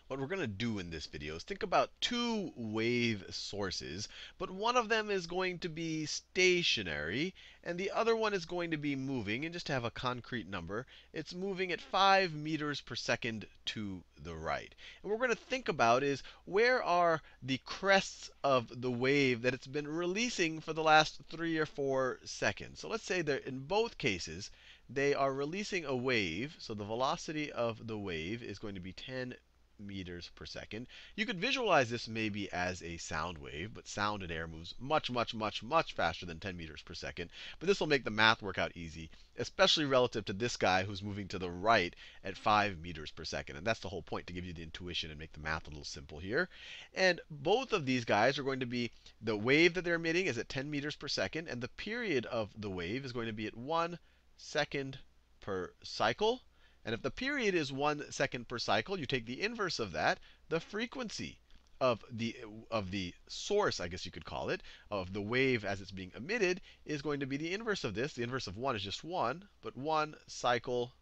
What we're going to do in this video is think about two wave sources, but one of them is going to be stationary, and the other one is going to be moving. And just to have a concrete number, it's moving at 5 meters per second to the right. And what we're going to think about is where are the crests of the wave that it's been releasing for the last 3 or 4 seconds. So let's say that in both cases, they are releasing a wave. So the velocity of the wave is going to be 10 meters per second. You could visualize this maybe as a sound wave, but sound in air moves much, much, much, much faster than 10 meters per second. But this will make the math work out easy, especially relative to this guy who's moving to the right at 5 meters per second. And that's the whole point, to give you the intuition and make the math a little simple here. And both of these guys are going to be, the wave that they're emitting is at 10 meters per second, and the period of the wave is going to be at 1 second per cycle. And if the period is 1 second per cycle, you take the inverse of that. The frequency of the source, I guess you could call it, of the wave as it's being emitted is going to be the inverse of this. The inverse of 1 is just 1, but 1 cycle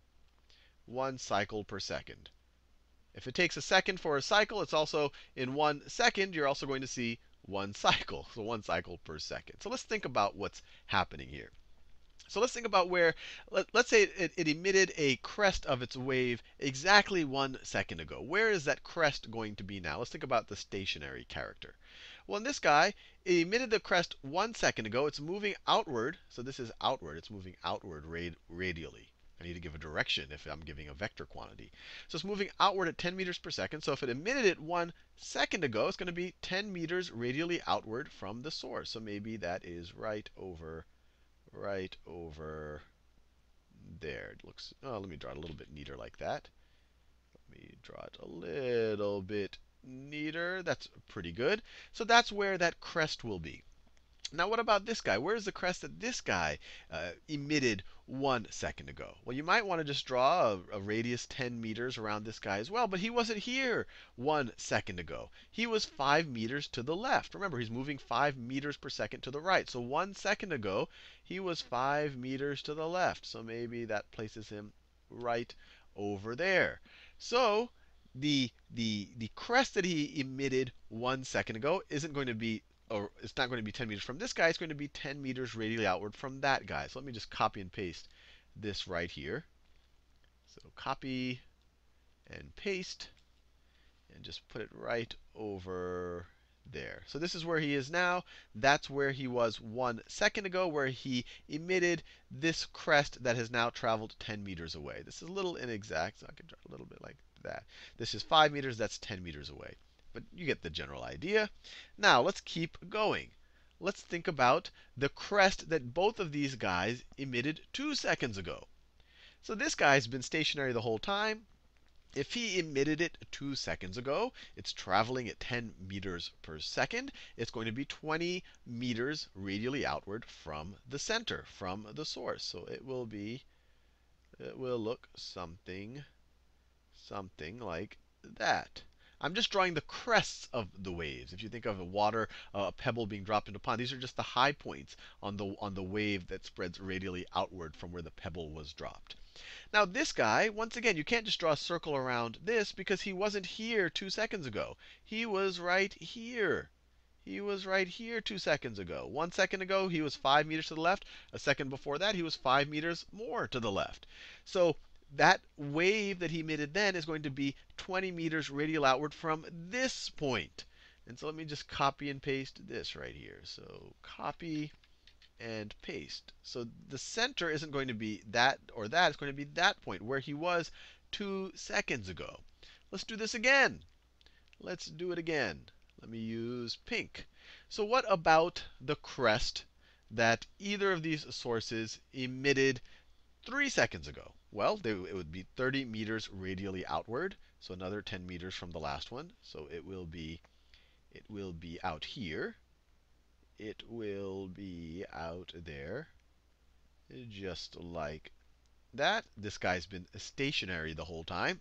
per second. If it takes a second for a cycle, it's also in 1 second, you're also going to see 1 cycle. So 1 cycle per second. So let's think about what's happening here. So let's think about where, let's say it emitted a crest of its wave exactly 1 second ago. Where is that crest going to be now? Let's think about the stationary character. Well, in this guy, it emitted the crest 1 second ago. It's moving outward. So this is outward. It's moving outward radially. I need to give a direction if I'm giving a vector quantity. So it's moving outward at 10 meters per second. So if it emitted it 1 second ago, it's going to be 10 meters radially outward from the source. So maybe that is right over there. It looks, oh, let me draw it a little bit neater like that. Let me draw it a little bit neater. That's pretty good. So that's where that crest will be. Now, what about this guy? Where's the crest that this guy emitted 1 second ago? Well, you might want to just draw a radius 10 meters around this guy as well, but he wasn't here 1 second ago. He was 5 meters to the left. Remember, he's moving 5 meters per second to the right. So 1 second ago, he was 5 meters to the left. So maybe that places him right over there. So the crest that he emitted 1 second ago isn't going to be, or it's not going to be 10 meters from this guy. It's going to be 10 meters radially outward from that guy. So let me just copy and paste this right here. So copy and paste, and just put it right over there. So this is where he is now. That's where he was 1 second ago, where he emitted this crest that has now traveled 10 meters away. This is a little inexact, so I can draw a little bit like that. This is 5 meters. That's 10 meters away. But you get the general idea. Now, let's keep going. Let's think about the crest that both of these guys emitted 2 seconds ago. So this guy's been stationary the whole time. If he emitted it 2 seconds ago, it's traveling at 10 meters per second. It's going to be 20 meters radially outward from the center, from the source. So it will look something like that. I'm just drawing the crests of the waves. If you think of a pebble being dropped into a pond, these are just the high points on the wave that spreads radially outward from where the pebble was dropped. Now this guy, once again, you can't just draw a circle around this because he wasn't here 2 seconds ago. He was right here. He was right here 2 seconds ago. 1 second ago, he was 5 meters to the left. A second before that, he was 5 meters more to the left. So that wave that he emitted then is going to be 20 meters radial outward from this point. And so let me just copy and paste this right here. So copy and paste. So the center isn't going to be that or that. It's going to be that point where he was 2 seconds ago. Let's do this again. Let's do it again. Let me use pink. So what about the crest that either of these sources emitted 3 seconds ago? Well, it would be 30 meters radially outward. So another 10 meters from the last one. So it will be out here. It will be out there, just like that. This guy's been stationary the whole time.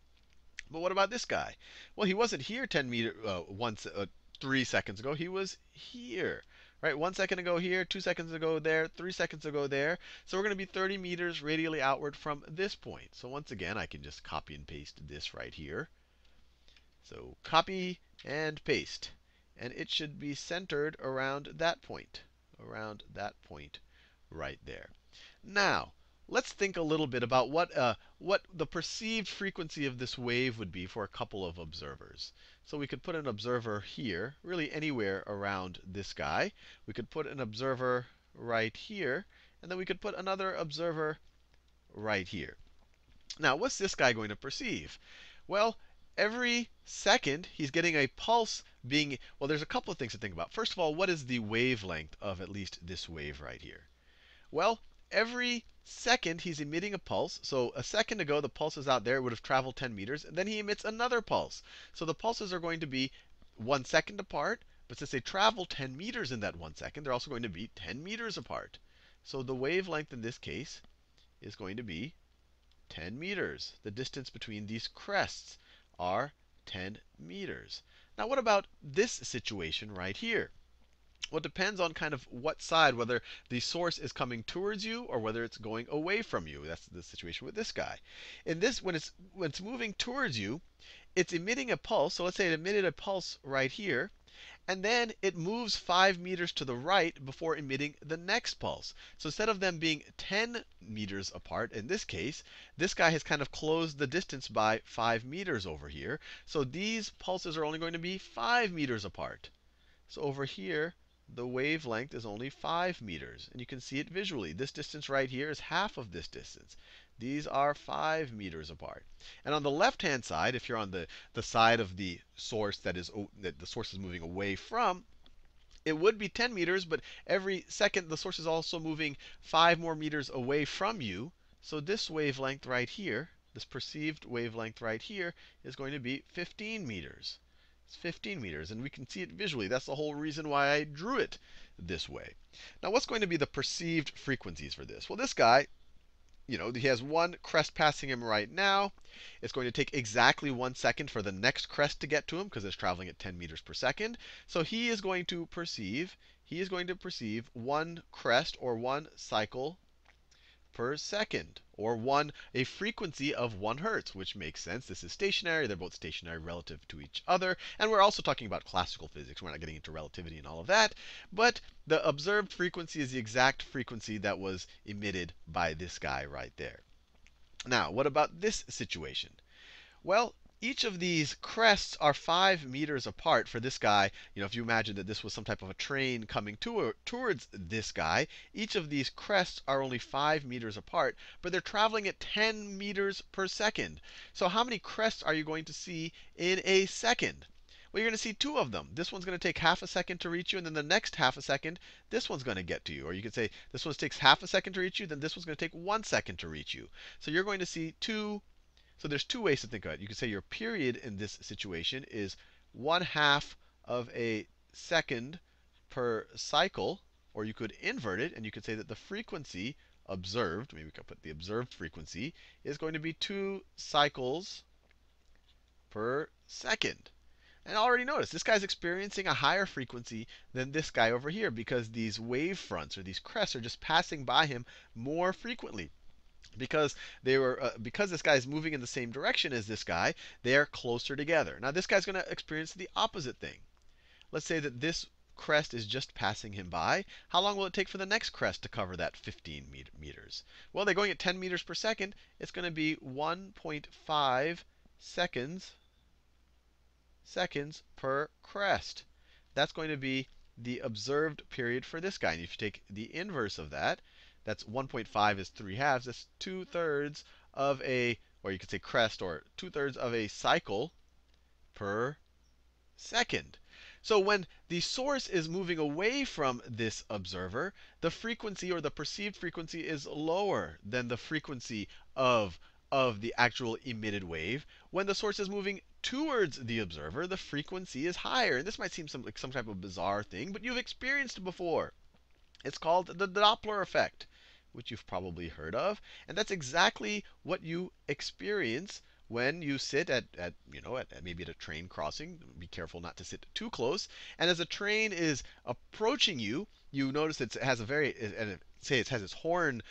But what about this guy? Well, he wasn't here 3 seconds ago. He was here. Right? 1 second ago here, 2 seconds ago there, 3 seconds ago there. So we're going to be 30 meters radially outward from this point. So once again, I can just copy and paste this right here. So copy and paste. And it should be centered around that point right there. Now, let's think a little bit about what the perceived frequency of this wave would be for a couple of observers. So we could put an observer here, really anywhere around this guy. We could put an observer right here, and then we could put another observer right here. Now, what's this guy going to perceive? Well, every second he's getting a pulse being, well, there's a couple of things to think about. First of all, what is the wavelength of at least this wave right here? Well, every second he's emitting a pulse. So a second ago, the pulse is out there. It would have traveled 10 meters. And then he emits another pulse. So the pulses are going to be 1 second apart. But since they travel 10 meters in that 1 second, they're also going to be 10 meters apart. So the wavelength in this case is going to be 10 meters. The distance between these crests are 10 meters. Now, what about this situation right here? Well, it depends on kind of what side, whether the source is coming towards you or whether it's going away from you. That's the situation with this guy. In this, when it's moving towards you, it's emitting a pulse. So let's say it emitted a pulse right here. And then it moves 5 meters to the right before emitting the next pulse. So instead of them being 10 meters apart, in this case, this guy has kind of closed the distance by 5 meters over here. So these pulses are only going to be 5 meters apart. So over here, the wavelength is only 5 meters. And you can see it visually. This distance right here is half of this distance. These are 5 meters apart. And on the left-hand side, if you're on the side of the source that the source is moving away from, it would be 10 meters, but every second the source is also moving 5 more meters away from you. So this wavelength right here, this perceived wavelength right here, is going to be 15 meters. It's 15 meters, and we can see it visually. That's the whole reason why I drew it this way. Now, what's going to be the perceived frequencies for this? Well, this guy, he has one crest passing him right now. It's going to take exactly 1 second for the next crest to get to him because it's traveling at 10 meters per second. So he is going to perceive one crest or one cycle per second, or a frequency of 1 hertz, which makes sense. This is stationary. They're both stationary relative to each other. And we're also talking about classical physics. We're not getting into relativity and all of that. But the observed frequency is the exact frequency that was emitted by this guy right there. Now, what about this situation? Well, each of these crests are 5 meters apart for this guy. If you imagine that this was some type of a train coming towards this guy, each of these crests are only 5 meters apart, but they're traveling at 10 meters per second. So how many crests are you going to see in a second? Well, you're going to see 2 of them. This one's going to take half a second to reach you, and then the next half a second, this one's going to get to you. Or you could say this one takes half a second to reach you, then this one's going to take 1 second to reach you. So you're going to see 2. So there's 2 ways to think of it. You could say your period in this situation is 1/2 of a second per cycle, or you could invert it, and you could say that the frequency observed, maybe we could put the observed frequency, is going to be 2 cycles per second. And already notice, this guy's experiencing a higher frequency than this guy over here because these wave fronts, or these crests, are just passing by him more frequently. Because because this guy is moving in the same direction as this guy, they are closer together. Now this guy's going to experience the opposite thing. Let's say that this crest is just passing him by. How long will it take for the next crest to cover that 15 meters? Well, they're going at 10 meters per second. It's going to be 1.5 seconds per crest. That's going to be the observed period for this guy. And if you take the inverse of that, that's 1.5 is 3/2. That's 2/3 of a, or you could say crest, or 2/3 of a cycle per second. So when the source is moving away from this observer, the frequency, or the perceived frequency, is lower than the frequency of the actual emitted wave. When the source is moving towards the observer, the frequency is higher. And this might seem like some type of bizarre thing, but you've experienced it before. It's called the Doppler effect, which you've probably heard of. And that's exactly what you experience when you sit at maybe at a train crossing. Be careful not to sit too close. And as a train is approaching you, you notice it has a very, and say it has its horn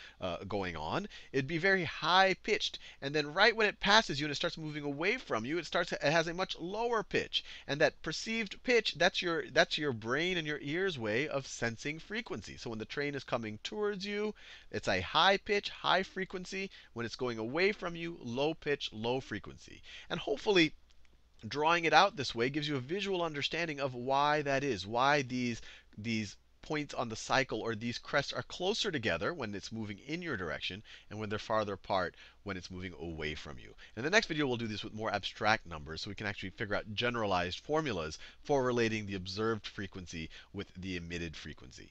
going on, it'd be very high pitched. And then right when it passes you and it starts moving away from you, it has a much lower pitch. And that perceived pitch, that's your brain and your ear's way of sensing frequency. So when the train is coming towards you, it's a high pitch, high frequency. When it's going away from you, low pitch, low frequency. And hopefully, drawing it out this way gives you a visual understanding of why that is, why these points on the cycle or these crests are closer together when it's moving in your direction, and when they're farther apart when it's moving away from you. In the next video, we'll do this with more abstract numbers, so we can actually figure out generalized formulas for relating the observed frequency with the emitted frequency.